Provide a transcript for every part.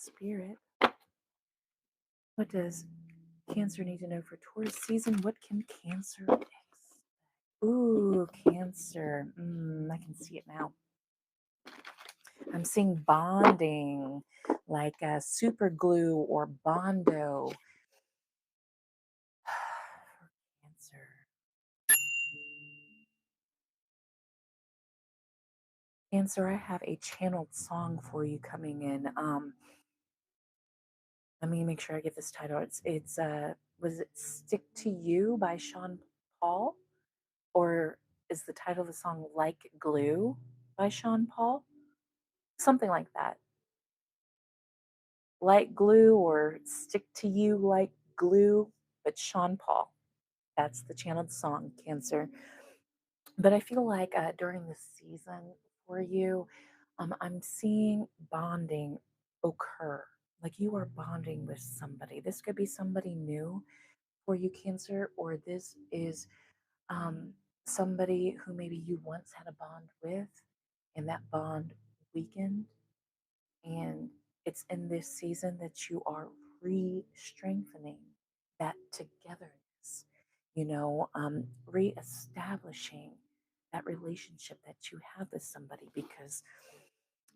Spirit, what does Cancer need to know for Taurus season? What can Cancer expect? Ooh, Cancer. I can see it now. I'm seeing bonding, like super glue or bondo. For Cancer. Cancer, I have a channeled song for you coming in. Let me make sure I get this title. It's was it "Stick to You" by Sean Paul, or is the title of the song "Like Glue" by Sean Paul? Something like that. Like glue or "Stick to You like glue," but Sean Paul. That's the channeled song, Cancer. But I feel like during the season for you, I'm seeing bonding occur. Like you are bonding with somebody. This could be somebody new for you, Cancer, or this is um, somebody who maybe you once had a bond with, and that bond weakened. And it's in this season that you are re strengthening that togetherness, re establishing that relationship that you have with somebody, because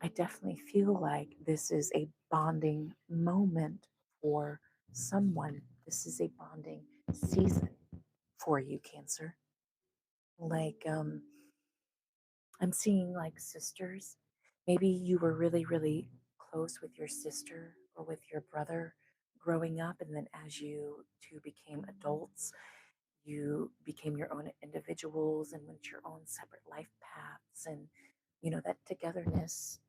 I definitely feel like this is a bonding moment for someone. This is a bonding season for you, Cancer. Like, I'm seeing like sisters. Maybe you were really, really close with your sister or with your brother growing up, and then as you two became adults, you became your own individuals and went your own separate life paths. And, that togetherness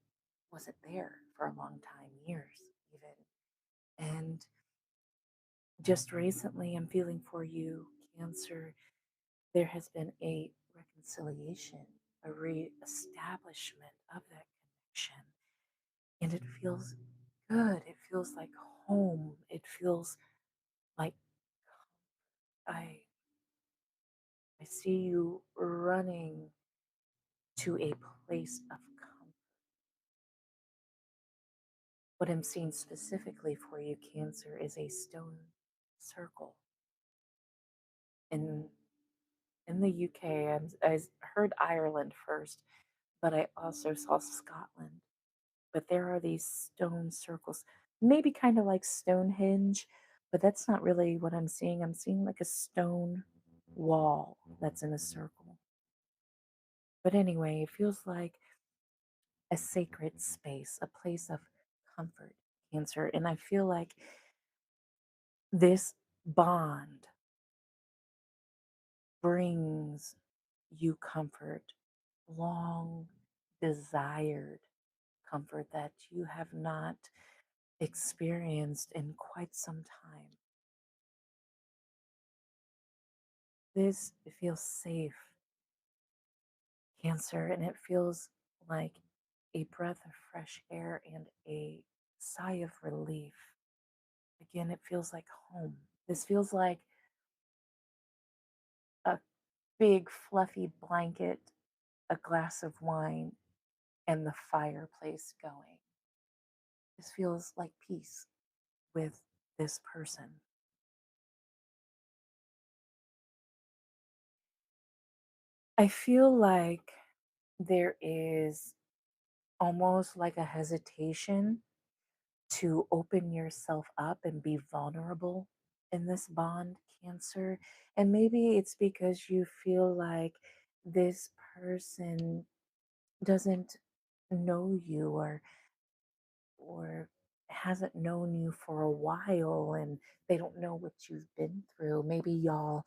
wasn't there for a long time, years even. And just recently, I'm feeling for you, Cancer, there has been a reconciliation, a re-establishment of that connection. And it feels good. It feels like home. It feels like I I see you running to a place of comfort. What I'm seeing specifically for you, Cancer, is a stone circle. In in the UK, I heard Ireland first, but I also saw Scotland. But there are these stone circles, maybe kind of like Stonehenge, but that's not really what I'm seeing. I'm seeing like a stone wall that's in a circle. But anyway, it feels like a sacred space, a place of comfort, Cancer. And I feel like this bond brings you comfort, long desired comfort that you have not experienced in quite some time. This feels safe, Cancer, and it feels like a breath of fresh air and a sigh of relief. Again, it feels like home. This feels like a big, fluffy blanket, a glass of wine, and the fireplace going. This feels like peace with this person. I feel like there is almost like a hesitation to open yourself up and be vulnerable in this bond, Cancer. And maybe it's because you feel like this person doesn't know you, or hasn't known you for a while, and they don't know what you've been through. Maybe y'all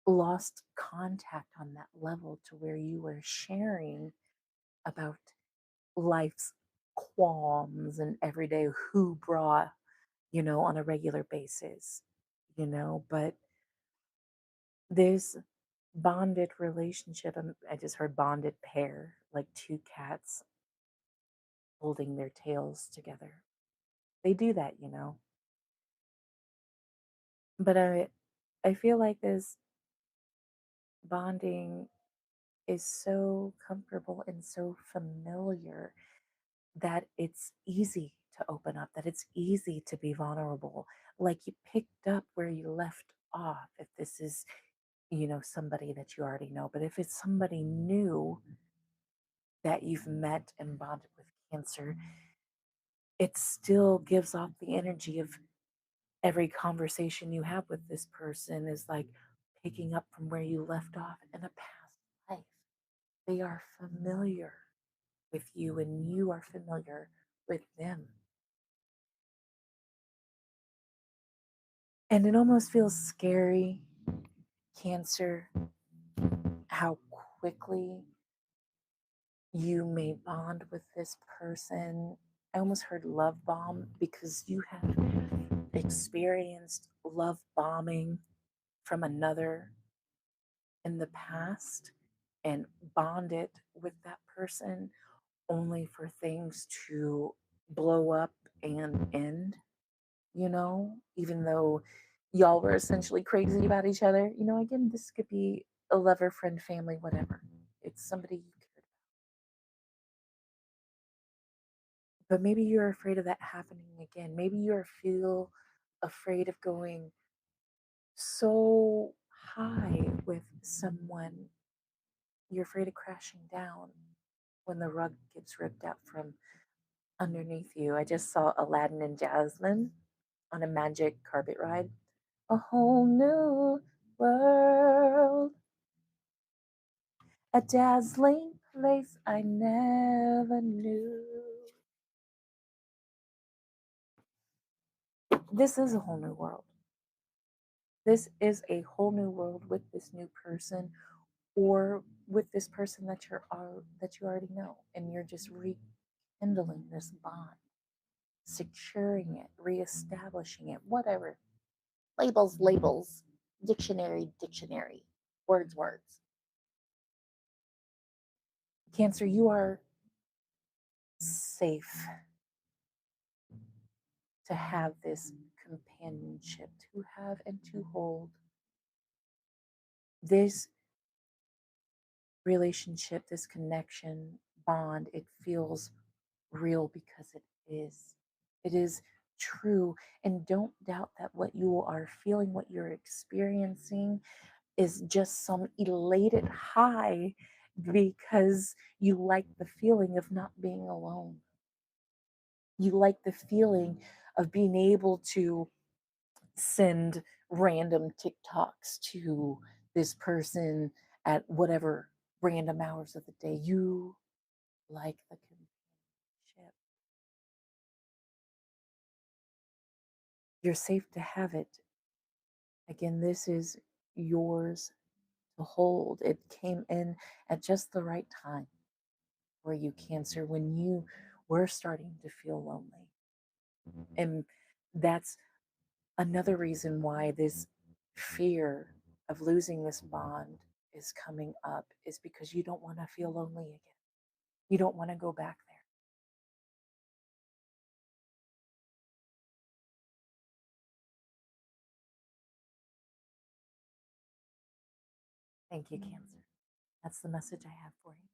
lost contact on that level to where you were sharing about life's qualms and everyday who brought, on a regular basis, but this bonded relationship, I just heard bonded pair, like two cats holding their tails together. They do that. But I feel like this bonding is so comfortable and so familiar that it's easy to open up, that it's easy to be vulnerable, like you picked up where you left off. If this is, somebody that you already know, but if it's somebody new that you've met and bonded with Cancer, it still gives off the energy of every conversation you have with this person is like picking up from where you left off in a past life. They are familiar with you and you are familiar with them. And it almost feels scary, Cancer, how quickly you may bond with this person. I almost heard love bomb because you have experienced love bombing from another in the past and bonded with that person only for things to blow up and end, even though y'all were essentially crazy about each other. Again, this could be a lover, friend, family, whatever. It's somebody you cared. But maybe you're afraid of that happening again. Maybe you feel afraid of going so high with someone. You're afraid of crashing down when the rug gets ripped out from underneath you. I just saw Aladdin and Jasmine on a magic carpet ride. A whole new world, a dazzling place I never knew. This is a whole new world. This is a whole new world with this new person, or with this person that you already know, and you're just rekindling this bond, securing it, reestablishing it, whatever. Labels, labels, dictionary, dictionary, words, words. Cancer, you are safe to have this companionship, to have and to hold this relationship, this connection, bond. It feels real because it is. It is true. And don't doubt that what you are feeling, what you're experiencing, is just some elated high because you like the feeling of not being alone. You like the feeling of being able to send random TikToks to this person at whatever random hours of the day. You like the companionship. You're safe to have it. Again, this is yours to hold. It came in at just the right time for you, Cancer, when you were starting to feel lonely. And that's another reason why this fear of losing this bond is coming up, is because you don't want to feel lonely again. You don't want to go back there. Thank you, Cancer. That's the message I have for you.